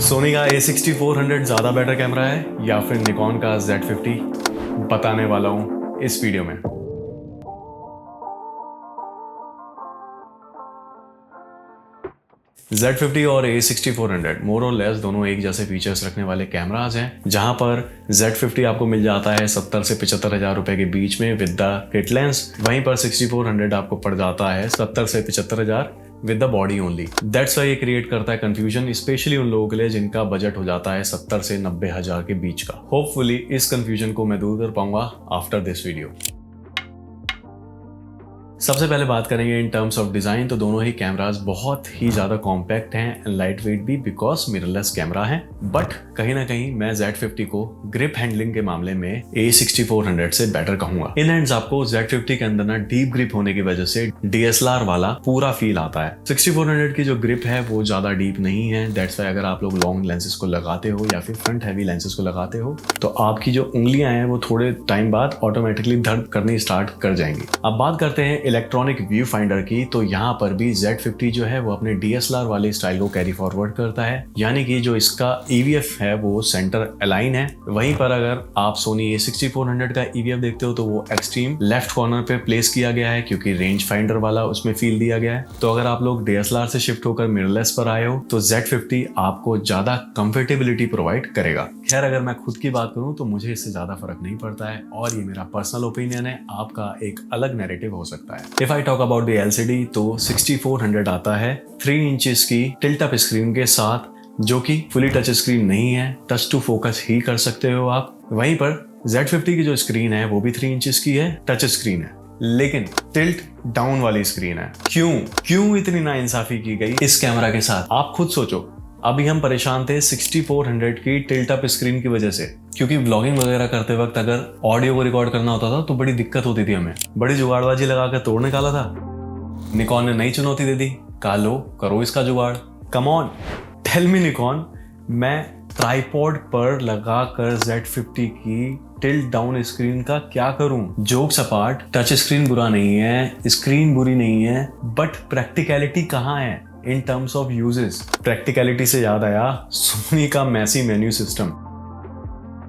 सोनी का A6400 ज़्यादा better camera है या फिर निकॉन का Z50, बताने वाला हूँ इस वीडियो में। Z50 और A6400 मोर और लेस दोनों एक जैसे फीचर्स रखने वाले कैमराज हैं, जहां पर Z50 आपको मिल जाता है 70 से 75 हज़ार रुपए के बीच में विद द किट लेंस। वहीं पर 6400 आपको पड़ जाता है 70 से 75 हज़ार with the body only. That's why ये क्रिएट करता है कंफ्यूजन, स्पेशली उन लोगों के लिए जिनका बजट हो जाता है 70 से 90 हज़ार के बीच का। होपफुली इस कंफ्यूजन को मैं दूर कर पाऊंगा आफ्टर दिस वीडियो। सबसे पहले बात करेंगे इन टर्म्स ऑफ डिजाइन, तो दोनों ही कैमराज बहुत ही ज्यादा कॉम्पैक्ट हैं एंड लाइट वेट भी, बिकॉज मिररलेस कैमरा है। बट कहीं ना कहीं मैं Z50 को ग्रिप हैंडलिंग के मामले में A6400 से बेटर कहूंगा। इन हैंड्स आपको Z50 के अंदर ना डीप ग्रिप होने की वजह से DSLR वाला पूरा फील आता है। 6400 की जो ग्रिप है वो ज्यादा डीप नहीं है। दैट्स वाई अगर आप लोग लॉन्ग लेंसेज को लगाते हो या फिर फ्रंट हैवी लेंसेज को लगाते हो तो आपकी जो उंगलियां हैं वो थोड़े टाइम बाद ऑटोमेटिकली दर्द करनी स्टार्ट कर जाएंगी। अब बात करते हैं इलेक्ट्रॉनिक व्यू फाइंडर की, तो यहाँ पर भी Z50 जो है वो अपने DSLR वाले स्टाइल को कैरी फॉरवर्ड करता है, यानी कि जो इसका EVF है वो सेंटर अलाइन है। वहीं पर अगर आप सोनी A6400 का EVF देखते हो तो वो एक्सट्रीम लेफ्ट कॉर्नर पे प्लेस किया गया है, क्योंकि रेंज फाइंडर वाला उसमें फील दिया गया है। तो अगर आप लोग DSLR से शिफ्ट होकर मिररलेस पर आए हो तो Z50 आपको ज्यादा कंफर्टेबिलिटी प्रोवाइड करेगा। खैर अगर मैं खुद की बात करूं तो मुझे इससे ज्यादा फर्क नहीं पड़ता है और ये मेरा पर्सनल ओपिनियन है, आपका एक अलग नैरेटिव हो सकता है। If I talk about the LCD तो 6400 आता है 3 इंचेस की टिल्ट अप स्क्रीन के साथ, जो कि फुली टच स्क्रीन नहीं है, टच टू फोकस ही कर सकते हो आप। वहीं पर Z50 की जो स्क्रीन है वो भी 3 इंचेस की है, टच स्क्रीन है, लेकिन टिल्ट डाउन वाली स्क्रीन है। क्यों इतनी नाइंसाफी की गई इस कैमरा के साथ, आप खुद सोचो। अभी हम परेशान थे 6400 की टिल्ट अप स्क्रीन की वजह से, क्योंकि व्लॉगिंग वगैरह करते वक्त अगर ऑडियो को रिकॉर्ड करना होता था तो बड़ी दिक्कत होती थी, हमें बड़ी जुगाड़बाजी लगाकर तोड़ निकाला था। निकॉन ने नई चुनौती दे दी, कालो करो इसका जुगाड़। Come on tell me Nikon, मैं ट्राइपॉड पर लगाकर Z50 की टिल्ट डाउन स्क्रीन का क्या करूं? जोक्स अपार्ट, टच स्क्रीन बुरा नहीं है, स्क्रीन बुरी नहीं है, बट प्रैक्टिकलिटी कहाँ है in terms of uses? Practicality से याद आया सोनी का मैसी मेन्यू सिस्टम।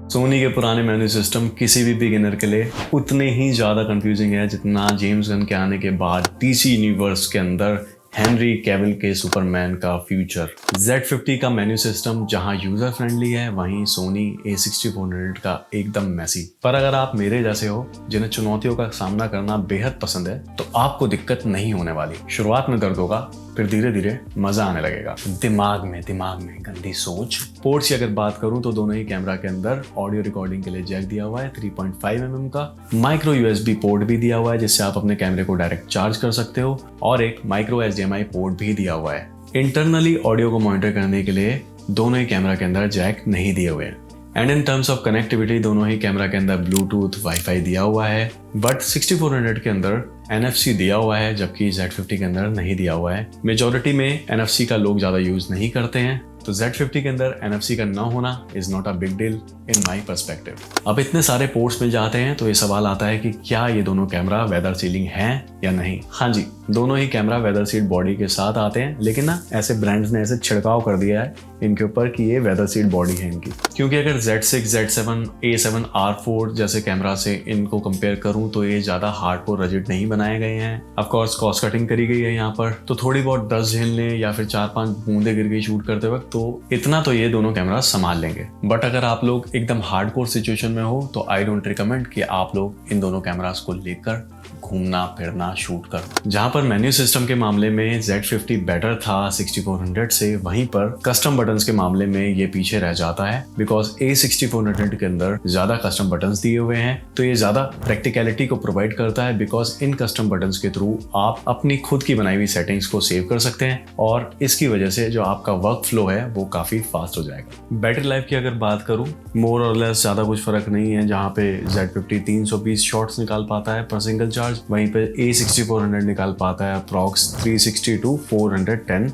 सोनी के पुराने मेन्यू सिस्टम किसी भी बिगिनर के लिए उतने ही ज्यादा कंफ्यूजिंग है जितना जेम्स गन के आने के बाद DC यूनिवर्स के अंदर हेनरी कैविल के सुपरमैन का फ्यूचर। Z50 का मेन्यू सिस्टम जहां यूजर फ्रेंडली है, वहीं सोनी A6400 का एकदम मैसी। पर अगर आप मेरे जैसे हो जिन्हें चुनौतियों का सामना करना बेहद पसंद है तो आपको दिक्कत नहीं होने वाली। शुरुआत में दर्द होगा, फिर धीरे धीरे मजा आने लगेगा। दिमाग में गंदी सोच। पोर्ट्स की अगर बात करूं तो दोनों ही कैमरा के अंदर ऑडियो रिकॉर्डिंग के लिए जैक दिया हुआ है 3.5 mm का। माइक्रो USB पोर्ट भी दिया हुआ है जिससे आप अपने कैमरे को डायरेक्ट चार्ज कर सकते हो, और एक माइक्रो HDMI पोर्ट भी दिया हुआ है। इंटरनली ऑडियो को मॉनिटर करने के लिए दोनों ही कैमरा के अंदर जैक नहीं दिए हुए हैं। And in terms of connectivity दोनों ही कैमरा के अंदर ब्लूटूथ वाईफाई दिया हुआ है, बट 6400 के अंदर NFC दिया हुआ है, जबकि Z50 के अंदर नहीं दिया हुआ है। मेजॉरिटी में NFC का लोग ज्यादा यूज नहीं करते हैं, तो Z50 के अंदर NFC का ना होना is not a big deal in my perspective. अब इतने सारे पोर्ट्स मिल जाते हैं तो ये सवाल आता है कि क्या ये दोनों कैमरा वेदर सीलिंग हैं या नहीं? हाँ जी, दोनों ही कैमरा वेदर सील्ड बॉडी के साथ आते हैं, लेकिन ना ऐसे ब्रांड्स ने ऐसे छिड़काव कर दिया है इनके ऊपर कि ये वेदर सील्ड बॉडी है इनकी। क्योंकि अगर Z6, Z7, A7, R4 जैसे कैमरा से इनको कंपेयर करूं तो ये ज्यादा हार्डकोर रिजिड नहीं बनाए गए हैं। ऑफ कोर्स कॉस्ट कटिंग करी गई है यहाँ पर, तो थोड़ी बहुत डस्ट झेलने या फिर 4-5 बूंदे गिर गई शूट करते वक्त तो इतना तो ये दोनों कैमरा संभाल लेंगे। बट अगर आप लोग एकदम हार्डकोर सिचुएशन में हो तो आई डोंट रिकमेंड कि आप लोग इन दोनों कैमरास को लेकर घूमना फिरना शूट कर। जहां पर मेन्यू सिस्टम के मामले में Z50 बेटर था 6400 से, वहीं पर कस्टम बटन्स के मामले में ये पीछे रह जाता है, बिकॉज A6400 के अंदर ज्यादा कस्टम बटन्स दिए हुए हैं, तो ये ज्यादा प्रैक्टिकलिटी को प्रोवाइड करता है, बिकॉज इन कस्टम बटन्स के थ्रू आप अपनी खुद की बनाई हुई सेटिंग्स को सेव कर सकते हैं और इसकी वजह से जो आपका वर्क फ्लो है वो काफी फास्ट हो जाएगा। बैटरी लाइफ की अगर बात करूं, मोर और लेस ज्यादा कुछ फर्क नहीं है। जहां पे Z50 320 शॉट्स निकाल पाता है पर सिंगल चार्ज, वहीं पे A6400 निकाल पाता है अप्रॉक्स 360 to 410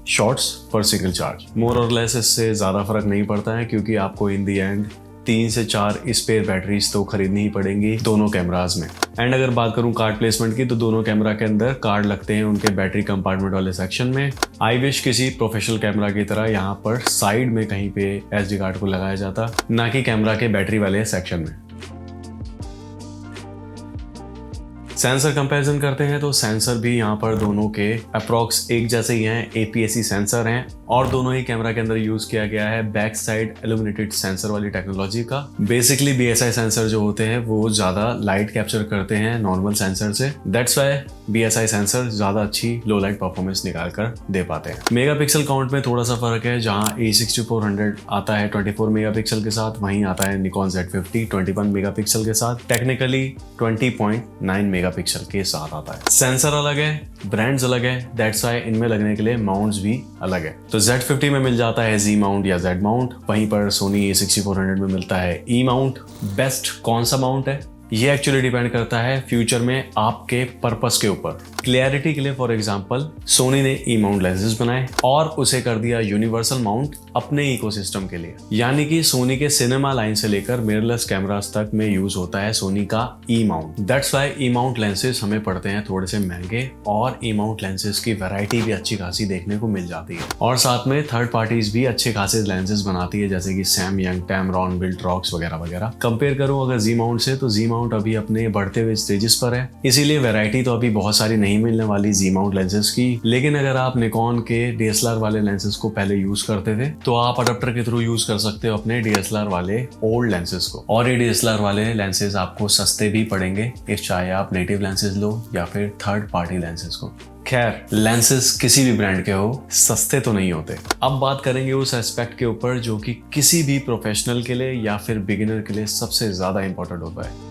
शॉट्स पर सिंगल चार्ज। मोर और लेस इससे ज्यादा फर्क नहीं पड़ता है, क्योंकि आपको इन दी एंड 3 से 4 स्पेयर बैटरीज तो खरीदनी ही पड़ेंगी दोनों कैमराज में। एंड अगर बात करूं कार्ड प्लेसमेंट की, तो दोनों कैमरा के अंदर कार्ड लगते हैं उनके बैटरी कंपार्टमेंट वाले सेक्शन में। आई विश किसी प्रोफेशनल कैमरा की तरह यहाँ पर साइड में कहीं पे SD कार्ड को लगाया जाता, ना कि कैमरा के बैटरी वाले सेक्शन में। सेंसर कंपैरिजन करते हैं तो सेंसर भी यहाँ पर दोनों के अप्रॉक्स एक जैसे ही हैं। APS-C सेंसर हैं और दोनों ही कैमरा के अंदर यूज किया गया है बैक साइड इल्यूमिनेटेड सेंसर वाली टेक्नोलॉजी का। बेसिकली BSI सेंसर जो होते हैं वो ज्यादा लाइट कैप्चर करते हैं नॉर्मल सेंसर से, दैट्स व्हाई BSI सेंसर ज्यादा अच्छी लो लाइट परफॉर्मेंस निकाल कर दे पाते हैं। मेगापिक्सल काउंट में थोड़ा सा फर्क है, जहाँ A6400 आता है 24 मेगापिक्सल के साथ, वहीं आता है Nikon Z50 21 मेगापिक्सल के साथ, टेक्निकली 20.9 मेगापिक्सल के साथ आता है। सेंसर अलग है, ब्रांड्स अलग है, दैट्स व्हाई इनमें लगने के लिए माउंट्स भी अलग है। तो Z50 में मिल जाता है Z माउंट या Z माउंट, वहीं पर Sony A6400 में मिलता है E माउंट। बेस्ट कौन सा माउंट है ये एक्चुअली डिपेंड करता है फ्यूचर में आपके पर्पस के ऊपर। क्लियरिटी के लिए फॉर एग्जांपल सोनी ने E माउंट लेंसेज बनाए और उसे कर दिया यूनिवर्सल माउंट अपने इकोसिस्टम के लिए, यानी कि सोनी के सिनेमा लाइन से लेकर मिररलेस कैमरास तक में यूज होता है सोनी का E mount. That's why E mount lenses हमें पड़ते हैं थोड़े से महंगे और E माउंट लेंसेज की वैरायटी भी अच्छी खासी देखने को मिल जाती है। और साथ में थर्ड पार्टीज भी अच्छे खासे लेंसेज बनाती है, जैसे कि सैमयंग, टैमरॉन, विल्ट्रॉक्स वगैरह वगैरह। कंपेयर करूं अगर Z माउंट से, तो Z माउंट अभी अपने बढ़ते हुए स्टेजेस पर है, इसीलिए वैरायटी तो अभी बहुत सारी नहीं मिलने वाली Z माउंट लेंसेज की। लेकिन अगर आप निकॉन के DSLR वाले लेंसेज को पहले यूज करते थे तो आप अडेप्टर के थ्रू यूज कर सकते हो अपने DSLR वाले ओल्ड लेंसेज को, और ये DSLR वाले लेंसेज आपको सस्ते भी पड़ेंगे, इस चाहे आप नेटिव लेंसेज लो या फिर थर्ड पार्टी लेंसेज को। खैर, लेंसेज किसी भी ब्रांड के हो सस्ते तो नहीं होते। अब बात करेंगे उस एस्पेक्ट के ऊपर जो कि किसी भी प्रोफेशनल के लिए या फिर बिगिनर के लिए सबसे ज्यादा इंपॉर्टेंट होता है।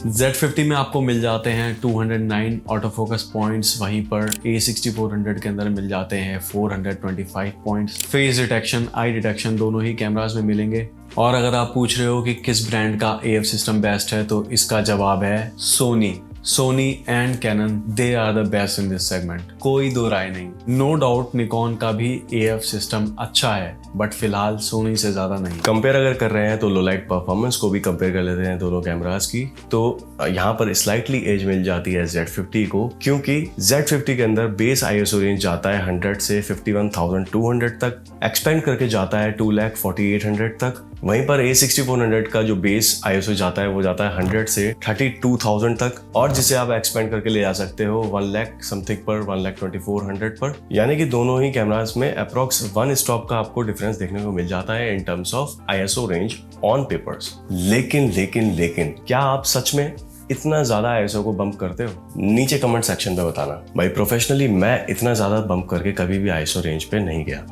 Z50 में आपको मिल जाते हैं 209 ऑटो फोकस पॉइंट्स, वहीं पर A6400 के अंदर मिल जाते हैं 425 पॉइंट्स। फेस डिटेक्शन, आई डिटेक्शन दोनों ही कैमरास में मिलेंगे। और अगर आप पूछ रहे हो कि किस ब्रांड का AF सिस्टम बेस्ट है, तो इसका जवाब है Sony and Canon, they are the best in this segment, कोई दो राय नहीं। नो डाउट निकॉन का भी AF सिस्टम अच्छा है, बट फिलहाल सोनी से ज्यादा नहीं। कंपेयर अगर कर रहे हैं तो लो लाइट परफॉर्मेंस को भी कंपेयर कर लेते हैं दोनों कैमरास की, तो यहाँ पर स्लाइटली एज मिल जाती है Z50 को, क्योंकि Z50 के अंदर बेस ISO रेंज जाता है 100 से 51,200 तक, एक्सपेंड करके जाता है 2,48,000 तक। वहीं पर A6400 का जो बेस ISO जाता है वो जाता है 100 से 32,000 तक, और जिसे आप एक्सपेंड करके ले जा सकते हो 1 लाख समथिंग पर, 1,24,000 पर। यानी कि दोनों ही कैमरास में अप्रॉक्स 1 स्टॉप का आपको डिफरेंस देखने को मिल जाता है in terms of ISO range on papers. लेकिन क्या आप सच में इतना ज्यादा ISO को बम्प करते हो? नीचे कमेंट सेक्शन में बताना। भाई प्रोफेशनली मैं इतना ज्यादा बम्प करके कभी भी ISO रेंज पे नहीं गया।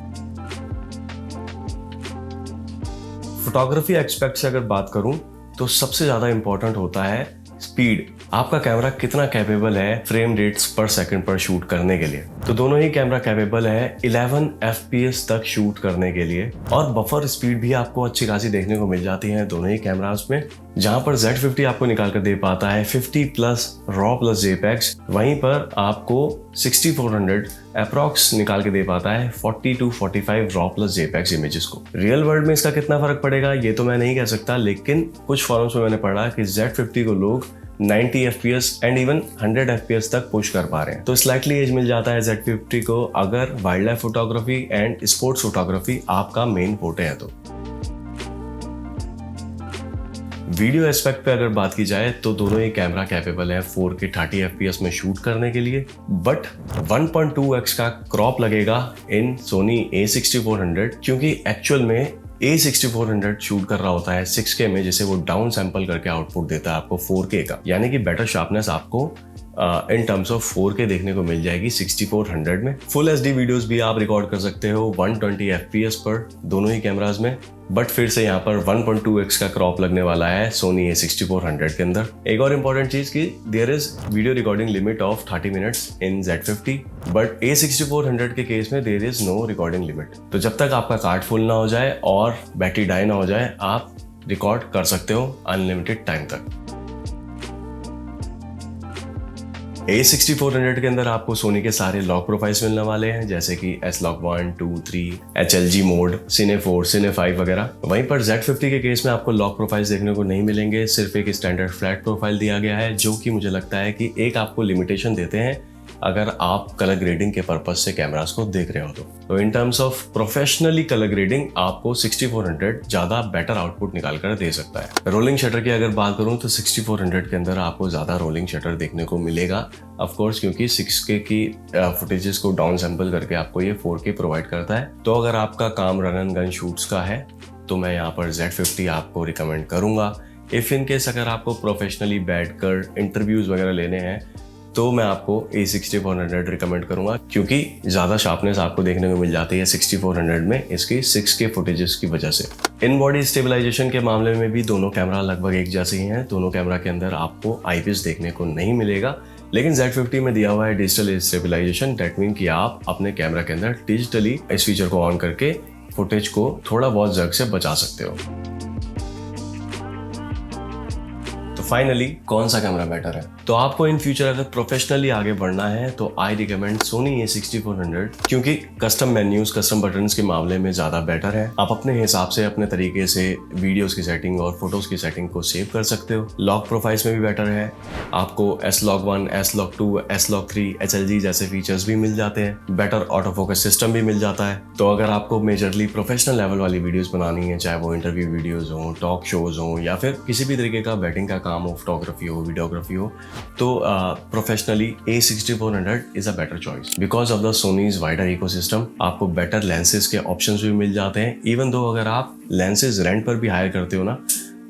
फोटोग्राफी एक्सपेक्ट से अगर बात करूं तो सबसे ज्यादा इंपॉर्टेंट होता है स्पीड। आपका कैमरा कितना कैपेबल है फ्रेम रेट्स पर सेकंड पर शूट करने के लिए। तो दोनों ही कैमरा कैपेबल है 11 FPS तक शूट करने के लिए, और बफर स्पीड भी आपको अच्छी खासी देखने को मिल जाती है दोनों ही कैमरास में। जहां पर Z50 आपको निकाल कर दे पाता है 50+ रॉ प्लस JPEGs, वहीं पर आपको 6400 अप्रॉक्स निकाल के दे पाता है 40 to 45 raw plus JPEGs images को। रियल वर्ल्ड में इसका कितना फर्क पड़ेगा ये तो मैं नहीं कह सकता, लेकिन कुछ फॉरम्स में मैंने पढ़ा कि Z50 को लोग 90 FPS एंड इवन 100 FPS तक पुश कर पा रहे हैं। तो स्लाइटली एज मिल जाता है Z50 को अगर wild life photography and sports photography आपका मेन फोटे है तो। वीडियो एस्पेक्ट पे अगर बात की जाए तो दोनों ही कैमरा कैपेबल है 4K 30 FPS में शूट करने के लिए, बट 1.2x का क्रॉप लगेगा इन सोनी A6400, क्योंकि एक्चुअल में A6400 शूट कर रहा होता है 6K में, जिसे वो डाउन सैंपल करके आउटपुट देता है आपको 4K का, यानी कि बेटर शार्पनेस आपको इन टर्म्स ऑफ 4K देखने को मिल जाएगी 6400 में। फुल HD वीडियोस भी आप रिकॉर्ड कर सकते हो 120 FPS पर दोनों ही कैमरास में, बट फिर से यहाँ पर 1.2x का क्रॉप लगने वाला है सोनी A6400 के अंदर। एक और इम्पॉर्टेंट चीज कि there is video recording limit of 30 minutes in Z50, but A6400 के केस में there is no recording limit. तो जब तक आपका कार्ड फुल ना हो जाए और बैटरी डाई ना हो जाए, आप रिकॉर्ड कर सकते हो अनलिमिटेड टाइम तक। A6400 के अंदर आपको सोनी के सारे लॉक प्रोफाइल्स मिलने वाले हैं, जैसे कि S-Log 1, 2, 3, HLG mode, Cine 4, Cine 5 वगैरह। वहीं पर Z50 के केस में आपको लॉक प्रोफाइल्स देखने को नहीं मिलेंगे, सिर्फ एक स्टैंडर्ड फ्लैट प्रोफाइल दिया गया है, जो कि मुझे लगता है कि एक आपको लिमिटेशन देते हैं अगर आप कलर ग्रेडिंग के पर्पज से कैमरास को देख रहे हो तो in terms of professionally colour grading आपको 6400 ज्यादा बेटर आउटपुट निकाल कर दे सकता है। रोलिंग शटर की अगर बात करूं तो 6400 के अंदर आपको ज्यादा रोलिंग शटर देखने को मिलेगा, ऑफ कोर्स, क्योंकि 6K की फुटेजेस को डाउन सैंपल करके आपको ये 4K प्रोवाइड करता है। तो अगर आपका काम रन एंड गन शूट्स का है तो मैं यहाँ पर Z50 आपको रिकमेंड करूंगा। इफ इन केस अगर आपको प्रोफेशनली बैठकर इंटरव्यूज वगैरह लेने हैं तो मैं आपको A6400 रिकमेंड करूंगा, क्योंकि ज़्यादा शार्पनेस आपको देखने को मिल जाती है 6400 में इसकी 6K फुटेजेस की वजह से। इन बॉडी स्टेबलाइजेशन के मामले में भी दोनों कैमरा लगभग एक जैसे ही हैं। दोनों कैमरा के अंदर आपको आईपीएस देखने को नहीं मिलेगा, लेकिन Z50 में दिया हुआ है डिजिटल स्टेबलाइजेशन। दैट मीन कि आप अपने कैमरा के अंदर डिजिटली इस फीचर को ऑन करके फुटेज को थोड़ा बहुत जर्क से बचा सकते हो। तो फाइनली कौन सा कैमरा बेटर है? तो आपको इन फ्यूचर अगर प्रोफेशनली आगे बढ़ना है तो आई रिकमेंड सोनी A6400, क्योंकि कस्टम मेन्यूज, कस्टम बटन्स के मामले में ज़्यादा बेटर है। आप अपने हिसाब से अपने तरीके से वीडियोस की सेटिंग और फोटोज की सेटिंग को सेव कर सकते हो। लॉक प्रोफाइल्स में भी बेटर है, आपको S-Log 1, S-Log 2, S-Log 3, HLG जैसे फीचर्स भी मिल जाते हैं। बेटर ऑटो फोकस सिस्टम भी मिल जाता है। तो अगर आपको मेजरली प्रोफेशनल लेवल वाली वीडियोस बनानी है, चाहे वो इंटरव्यू वीडियोस हो, टॉक शोज हो, या फिर किसी भी तरीके का वेडिंग का काम हो, फोटोग्राफी हो, वीडियोग्राफी हो, तो professionally A6400 is a better choice because of the Sony's wider ecosystem. आपको बेटर लेंसेज के ऑप्शंस भी मिल जाते हैं। इवन दो अगर आप लेंसेज रेंट पर भी हायर करते हो ना,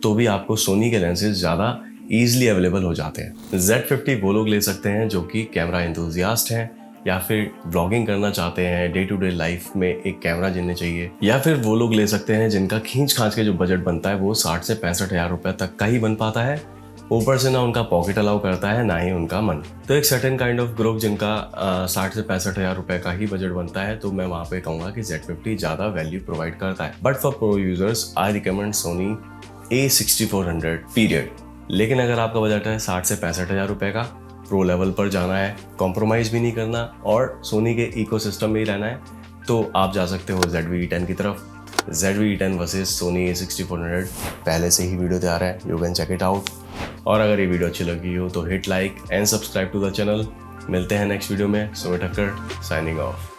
तो भी आपको सोनी के लेंसेज ज़्यादा ईजिली अवेलेबल हो जाते हैं। Z50 वो लोग ले सकते हैं जो कि कैमरा एंथुसियास्ट हैं, या फिर व्लॉगिंग करना चाहते हैं, डे टू डे लाइफ में एक कैमरा जिन्हें चाहिए, या फिर वो लोग ले सकते हैं जिनका खींच खांच के जो बजट बनता है वो 60 से 65 हज़ार रुपये तक का ही बन पाता है। ऊपर से ना उनका पॉकेट अलाउ करता है, ना ही उनका मन। तो एक सर्टेन काइंड ऑफ ग्रुप जिनका 60 से 65 हज़ार रुपये का ही बजट बनता है, तो मैं वहाँ पे कहूँगा कि Z50 ज़्यादा वैल्यू प्रोवाइड करता है। But for pro users I recommend Sony A6400 period. लेकिन अगर आपका बजट है 60 से 65 हज़ार रुपये का, प्रो लेवल पर जाना है, कॉम्प्रोमाइज़ भी नहीं करना और सोनी के इकोसिस्टम में ही रहना है, तो आप जा सकते हो ZV-E10 की तरफ। ZV-E10 वर्सेस सोनी A6400 पहले से ही वीडियो तैयार है, you can check it out. और अगर ये वीडियो अच्छी लगी हो तो hit like and subscribe to the channel. मिलते हैं नेक्स्ट वीडियो में। Sumit Thakkar signing of.